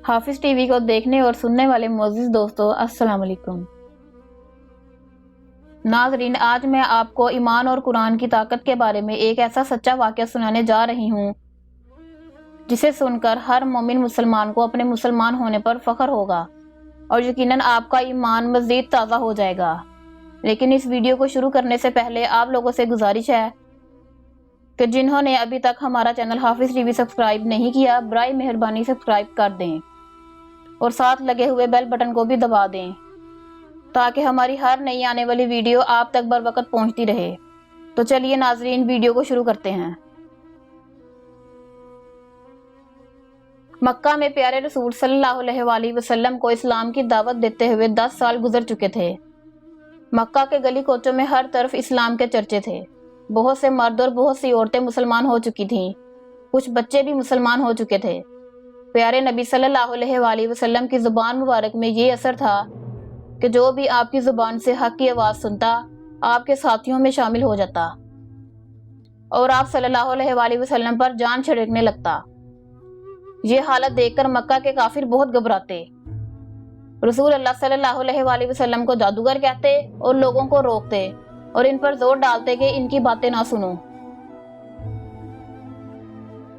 حافظ T V کو دیکھنے اور سننے والے معزز دوستو السلام علیکم۔ ناظرین، آج میں آپ کو ایمان اور قرآن کی طاقت کے بارے میں ایک ایسا سچا واقعہ سنانے جا رہی ہوں جسے سن کر ہر مومن مسلمان کو اپنے مسلمان ہونے پر فخر ہوگا اور یقیناً آپ کا ایمان مزید تازہ ہو جائے گا۔ لیکن اس ویڈیو کو شروع کرنے سے پہلے آپ لوگوں سے گزارش ہے کہ جنہوں نے ابھی تک ہمارا چینل حافظ ٹی وی سبسکرائب نہیں کیا، برائے مہربانی سبسکرائب کر دیں اور ساتھ لگے ہوئے بیل بٹن کو بھی دبا دیں تاکہ ہماری ہر نئی آنے والی ویڈیو آپ تک بر وقت پہنچتی رہے۔ تو چلیے ناظرین، ویڈیو کو شروع کرتے ہیں۔ مکہ میں پیارے رسول صلی اللہ علیہ وآلہ وسلم کو اسلام کی دعوت دیتے ہوئے 10 سال گزر چکے تھے۔ مکہ کے گلی کوچوں میں ہر طرف اسلام کے چرچے تھے۔ بہت سے مرد اور بہت سی عورتیں مسلمان ہو چکی تھیں، کچھ بچے بھی مسلمان ہو چکے تھے۔ پیارے نبی صلی اللہ علیہ وآلہ وسلم کی زبان مبارک میں یہ اثر تھا کہ جو بھی آپ کی زبان سے حق کی آواز سنتا، آپ کے ساتھیوں میں شامل ہو جاتا اور آپ صلی اللہ علیہ وآلہ وسلم پر جان چھڑکنے لگتا۔ یہ حالت دیکھ کر مکہ کے کافر بہت گھبراتے، رسول اللہ صلی اللہ علیہ وآلہ وسلم کو جادوگر کہتے اور لوگوں کو روکتے اور ان پر زور ڈالتے کہ ان کی باتیں نہ سنو۔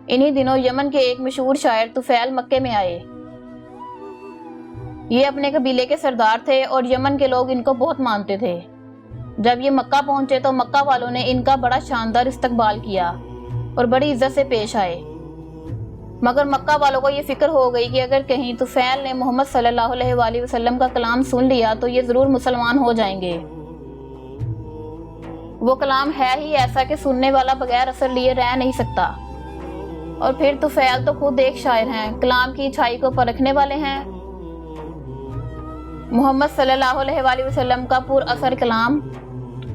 انہی دنوں یمن کے ایک مشہور شاعر طفیل مکے میں آئے۔ یہ اپنے قبیلے کے سردار تھے اور یمن کے لوگ ان کو بہت مانتے تھے۔ جب یہ مکہ پہنچے تو مکہ والوں نے ان کا بڑا شاندار استقبال کیا اور بڑی عزت سے پیش آئے۔ مگر مکہ والوں کو یہ فکر ہو گئی کہ اگر کہیں طفیل نے محمد صلی اللہ علیہ وآلہ وسلم کا کلام سن لیا تو یہ ضرور مسلمان ہو جائیں گے۔ وہ کلام ہے ہی ایسا کہ سننے والا بغیر اثر لیے رہ نہیں سکتا، اور پھر طفیل تو خود ایک شاعر ہیں، کلام کی اچھائی کو پرکھنے والے ہیں۔ محمد صلی اللہ علیہ وآلہ وسلم کا پر اثر کلام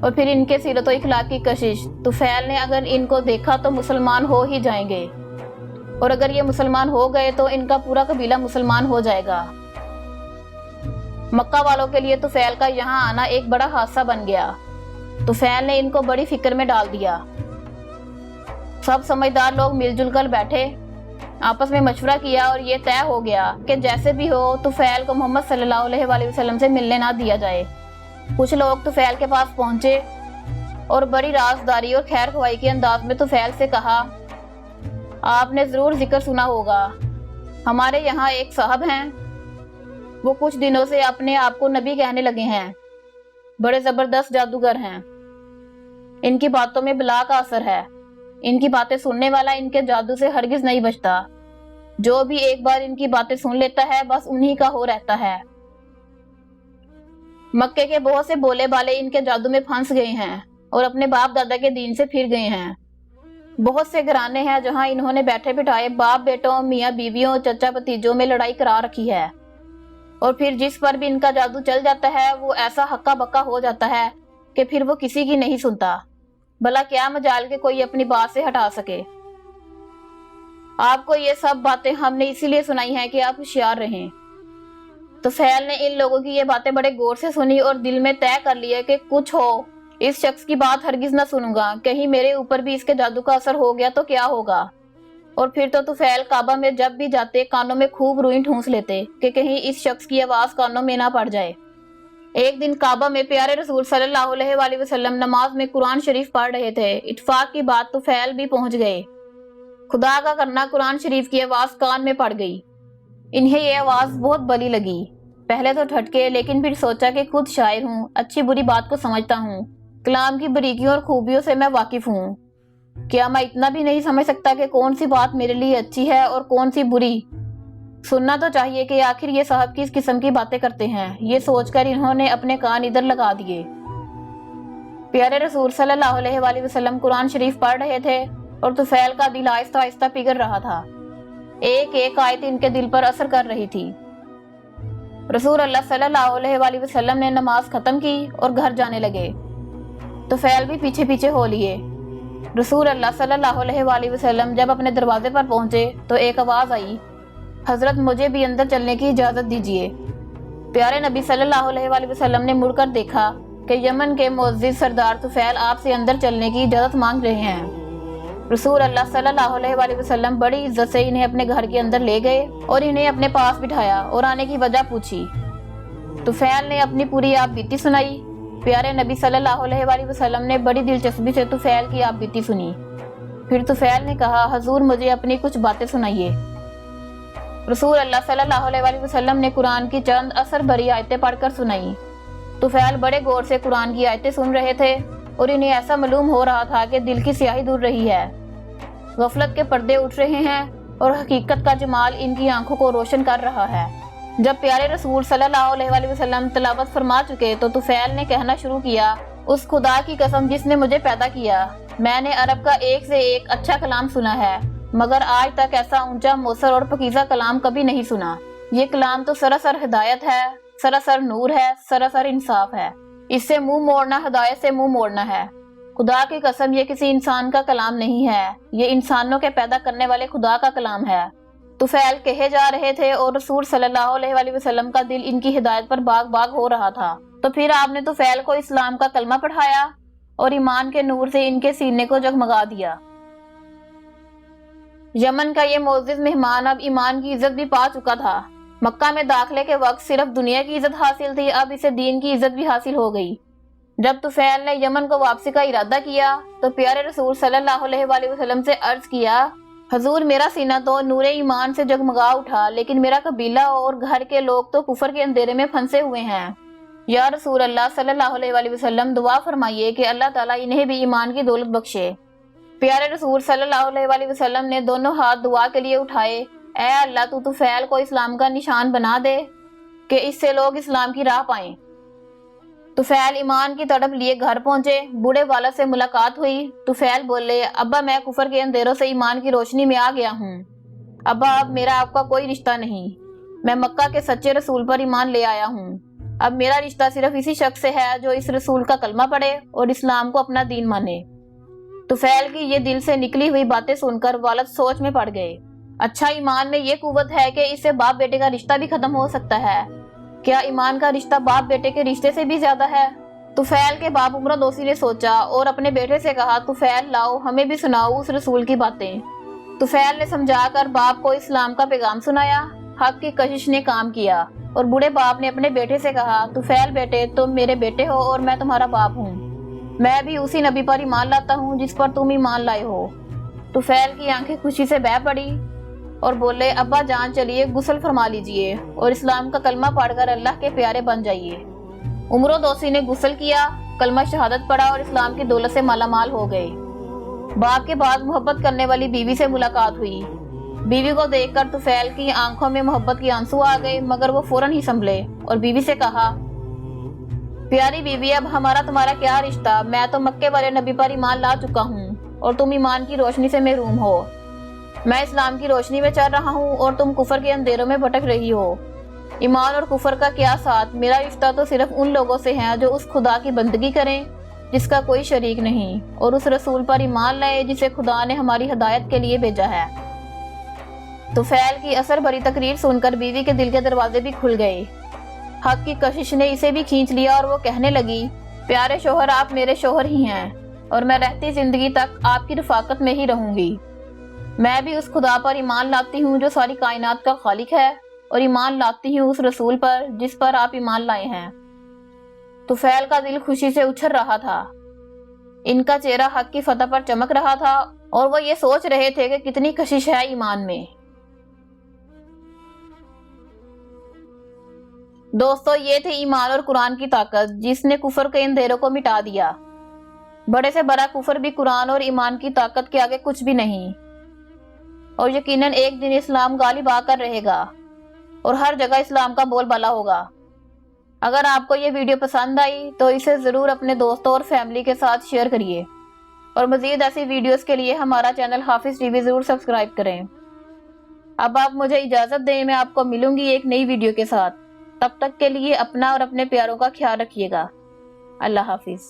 اور پھر ان کے سیرت و اخلاق کی کشش، طفیل نے اگر ان کو دیکھا تو مسلمان ہو ہی جائیں گے، اور اگر یہ مسلمان ہو گئے تو ان کا پورا قبیلہ مسلمان ہو جائے گا۔ مکہ والوں کے لیے طفیل کا یہاں آنا ایک بڑا حادثہ بن گیا۔ طفیل نے ان کو بڑی فکر میں ڈال دیا۔ سب سمجھدار لوگ مل جل کر بیٹھے، آپس میں مشورہ کیا اور یہ طے ہو گیا کہ جیسے بھی ہو طفیل کو محمد صلی اللہ علیہ وآلہ وسلم سے ملنے نہ دیا جائے۔ کچھ لوگ طفیل کے پاس پہنچے اور بڑی رازداری اور خیر خواہی کے انداز میں طفیل سے کہا، آپ نے ضرور ذکر سنا ہوگا، ہمارے یہاں ایک صاحب ہیں، وہ کچھ دنوں سے اپنے آپ کو نبی کہنے لگے ہیں، بڑے زبردست جادوگر ہیں، ان کی باتوں میں بلا کا اثر ہے، ان کی باتیں سننے والا ان کے جادو سے ہرگز نہیں بچتا، جو بھی ایک بار ان کی باتیں سن لیتا ہے بس انہی کا ہو رہتا ہے۔ مکے کے بہت سے بولے بالے ان کے جادو میں پھنس گئے ہیں اور اپنے باپ دادا کے دین سے پھر گئے ہیں۔ بہت سے گھرانے ہیں جہاں انہوں نے بیٹھے بٹھائے باپ بیٹوں، میاں بیویوں، چچا بھتیجوں میں لڑائی کرا رکھی ہے، اور پھر جس پر بھی ان کا جادو چل جاتا ہے وہ ایسا ہکا بکا ہو جاتا ہے کہ پھر وہ کسی کی نہیں سنتا، بھلا کیا مجال کہ کوئی اپنی بات سے ہٹا سکے۔ آپ کو یہ سب باتیں ہم نے اسی لیے سنائی ہیں کہ آپ ہوشیار رہیں۔ طفیل نے ان لوگوں کی یہ باتیں بڑے غور سے سنی اور دل میں طے کر لیا کہ کچھ ہو، اس شخص کی بات ہرگز نہ سنوں گا، کہیں میرے اوپر بھی اس کے جادو کا اثر ہو گیا تو کیا ہوگا۔ اور پھر تو طفیل کعبہ میں جب بھی جاتے کانوں میں خوب روئی ٹھونس لیتے کہ کہیں اس شخص کی آواز کانوں میں نہ پڑ جائے۔ ایک دن کعبہ میں پیارے رسول صلی اللہ علیہ وآلہ وسلم نماز میں قرآن شریف پڑھ رہے تھے۔ اتفاق کی بات طفیل بھی پہنچ گئے۔ خدا کا کرنا قرآن شریف کی آواز کان میں پڑ گئی۔ انہیں یہ آواز بہت بھلی لگی۔ پہلے تو ٹھٹکے، لیکن پھر سوچا کہ خود شاعر ہوں، اچھی بری بات کو سمجھتا ہوں، کلام کی باریکیوں اور خوبیوں سے میں واقف ہوں، کیا میں اتنا بھی نہیں سمجھ سکتا کہ کون سی بات میرے لیے اچھی ہے اور کون سی بری؟ سننا تو چاہیے کہ آخر یہ صاحب کس قسم کی باتیں کرتے ہیں۔ یہ سوچ کر انہوں نے اپنے کان ادھر لگا دیے۔ پیارے رسول صلی اللہ علیہ وآلہ وسلم قرآن شریف پڑھ رہے تھے اور طفیل کا دل آہستہ آہستہ پگھل رہا تھا۔ ایک ایک آیت ان کے دل پر اثر کر رہی تھی۔ رسول اللہ صلی اللہ علیہ وآلہ وسلم نے نماز ختم کی اور گھر جانے لگے۔ طفیل بھی پیچھے پیچھے ہو لیے۔ رسول اللہ صلی اللہ علیہ وآلہ وسلم جب اپنے دروازے پر پہنچے تو ایک آواز آئی، حضرت مجھے بھی اندر چلنے کی اجازت دیجیے۔ پیارے نبی صلی اللہ علیہ وآلہ وسلم نے مڑ کر دیکھا کہ یمن کے معزز سردار طفیل آپ سے اندر چلنے کی اجازت مانگ رہے ہیں۔ रसूल अल्लाह सल्लल्लाहु अलैहि वसल्लम बड़ी इज्जत से इन्हें अपने घर के अंदर ले गए और इन्हें अपने पास बिठाया और आने की वजह पूछी। तुफैल ने अपनी पूरी आप बीती सुनाई। प्यारे नबी सल्लल्लाहु अलैहि वसल्लम ने बड़ी दिलचस्पी से तुफैल की आप बीती सुनी। फिर तुफैल ने कहा, हजूर मुझे अपनी कुछ बातें सुनाइए। रसूल अल्लाह सल्लल्लाहु अलैहि वसल्लम ने कुरान की चंद असर भरी आयतें पढ़कर सुनाई। तुफैल बड़े गौर से कुरान की आयतें सुन रहे थे और इन्हें ऐसा मालूम हो रहा था कि दिल की स्याही दूर रही है, गफलत के पर्दे उठ रहे हैं और हकीकत का जमाल इनकी आंखों को रोशन कर रहा है। जब प्यारे रसूल सल्लल्लाहु अलैहि वसल्लम तिलावत फरमा चुके तो तुफैल ने कहना शुरू किया, उस खुदा की कसम जिसने मुझे पैदा किया, मैंने अरब का एक से एक अच्छा कलाम सुना है, मगर आज तक ऐसा ऊंचा मौसर और पकीज़ा कलाम कभी नहीं सुना। ये कलाम तो सरासर हिदायत है, सरासर नूर है, सरासर इंसाफ है। इससे मुंह मोड़ना हिदायत से मुंह मोड़ना है। खुदा की कसम ये किसी इंसान का कलाम नहीं है, ये इंसानों के पैदा करने वाले खुदा का कलाम है। तुफैल कहे जा रहे थे और रसूल सल्लल्लाहु अलैहि वसल्लम का दिल इनकी हिदायत पर बाग बाग हो रहा था। तो फिर आपने तुफैल को इस्लाम का कलमा पढ़ाया और ईमान के नूर से इनके सीने को जगमगा दिया। यमन का ये मोअज़्ज़िज़ मेहमान अब ईमान की इज्जत भी पा चुका था। मक्का में दाखिले के वक्त सिर्फ दुनिया की इज्जत हासिल थी, अब इसे दीन की इज्जत भी हासिल हो गई। जब तुफैल ने यमन को वापसी का इरादा किया तो प्यारे रसूल सल्लल्लाहु अलैहि वसल्लम से अर्ज किया, हजूर मेरा सीना तो नूरे ईमान से जगमगा उठा, लेकिन मेरा कबीला और घर के लोग तो कुफर के अंधेरे में फंसे हुए हैं। या रसूल अल्लाह सल्लल्लाहु अलैहि वसल्लम दुआ फरमाइए कि अल्लाह ताला इन्हें भी ईमान की दौलत बख्शे। प्यारे रसूल सल्लल्लाहु अलैहि वसल्लम ने दोनों हाथ दुआ के लिए उठाए, ऐ अल्लाह तू तुफैल को इस्लाम का निशान बना दे कि इससे लोग इस्लाम की राह पाएं। तुफैल ईमान की तड़प लिए घर पहुंचे। बूढ़े वाला से मुलाकात हुई। तुफैल बोले, अब्बा मैं कुफर के अंधेरों से ईमान की रोशनी में आ गया हूँ। अब्बा अब मेरा आपका कोई रिश्ता नहीं, मैं मक्का के सच्चे रसूल पर ईमान ले आया हूँ। अब मेरा रिश्ता सिर्फ इसी शख्स से है जो इस रसूल का कलमा पढ़े और इस्लाम को अपना दीन माने। तुफैल की ये दिल से निकली हुई बातें सुनकर वालिद सोच में पड़ गए। अच्छा, ईमान में ये कुव्वत है कि इससे बाप बेटे का रिश्ता भी खत्म हो सकता है। क्या ईमान का रिश्ता बाप बेटे के रिश्ते से भी ज्यादा है? तुफैल के बाप उमरा दोसी ने सोचा और अपने बेटे से कहा, तुफैल लाओ हमें भी सुनाओ उस रसूल की बातें। तुफैल ने समझाकर बाप को इस्लाम का पैगाम सुनाया। हक की कशिश ने काम किया और बूढ़े बाप ने अपने बेटे से कहा, तुफैल बेटे तुम मेरे बेटे हो और मैं तुम्हारा बाप हूँ। मैं भी उसी नबी पर ईमान लाता हूँ जिस पर तुम ईमान लाए हो। तुफैल की आंखें खुशी से बह पड़ी और बोले, अब्बा जान चलिए गुस्ल फरमा लीजिए और इस्लाम का कलमा पढ़कर अल्लाह के प्यारे बन जाइए। उमरो दोसी ने गुस्ल किया, कलमा शहादत पढ़ा और इस्लाम की दौलत से मालामाल हो गए। बाप के बाद मोहब्बत करने वाली बीवी से मुलाकात हुई। बीवी को देखकर तुफैल की आंखों में मोहब्बत के आंसू आ गए, मगर वो फौरन ही संभले और बीवी से कहा, प्यारी बीवी अब हमारा तुम्हारा क्या रिश्ता, मैं तो मक्के वाले नबी पर ईमान ला चुका हूँ और तुम ईमान की रोशनी से महरूम हो। मैं इस्लाम की रोशनी में चल रहा हूँ और तुम कुफर के अंधेरों में भटक रही हो। ईमान और कुफर का क्या साथ, मेरा रिश्ता तो सिर्फ उन लोगों से है जो उस खुदा की बंदगी करें जिसका कोई शरीक नहीं और उस रसूल पर ईमान लाए जिसे खुदा ने हमारी हिदायत के लिए भेजा है। तुफैल की असर भरी तकरीर सुनकर बीवी के दिल के दरवाजे भी खुल गए। हक की कशिश ने इसे भी खींच लिया और वो कहने लगी, प्यारे शोहर आप मेरे शोहर ही हैं और मैं रहती जिंदगी तक आपकी रफाकत में ही रहूंगी। मैं भी उस खुदा पर ईमान लाती हूँ जो सारी कायनात का खालिक है और ईमान लाती हूँ उस रसूल पर जिस पर आप ईमान लाए हैं। तुफैल का दिल खुशी से उछल रहा था। इनका चेहरा हक की फतह पर चमक रहा था और वो ये सोच रहे थे कि कितनी कशिश है ईमान में। दोस्तों, ये थे ईमान और कुरान की ताकत जिसने कुफर के अंधेरों को मिटा दिया। बड़े से बड़ा कुफर भी कुरान और ईमान की ताकत के आगे कुछ भी नहीं और यकीनन एक दिन इस्लाम गालिब आकर रहेगा और हर जगह इस्लाम का बोलबाला होगा। अगर आपको ये वीडियो पसंद आई तो इसे ज़रूर अपने दोस्तों और फैमिली के साथ शेयर करिए और मज़ीद ऐसी वीडियोस के लिए हमारा चैनल हाफिज टीवी ज़रूर सब्सक्राइब करें। अब आप मुझे इजाज़त दें, मैं आपको मिलूंगी एक नई वीडियो के साथ। तब तक के लिए अपना और अपने प्यारों का ख्याल रखिएगा। अल्लाह हाफिज।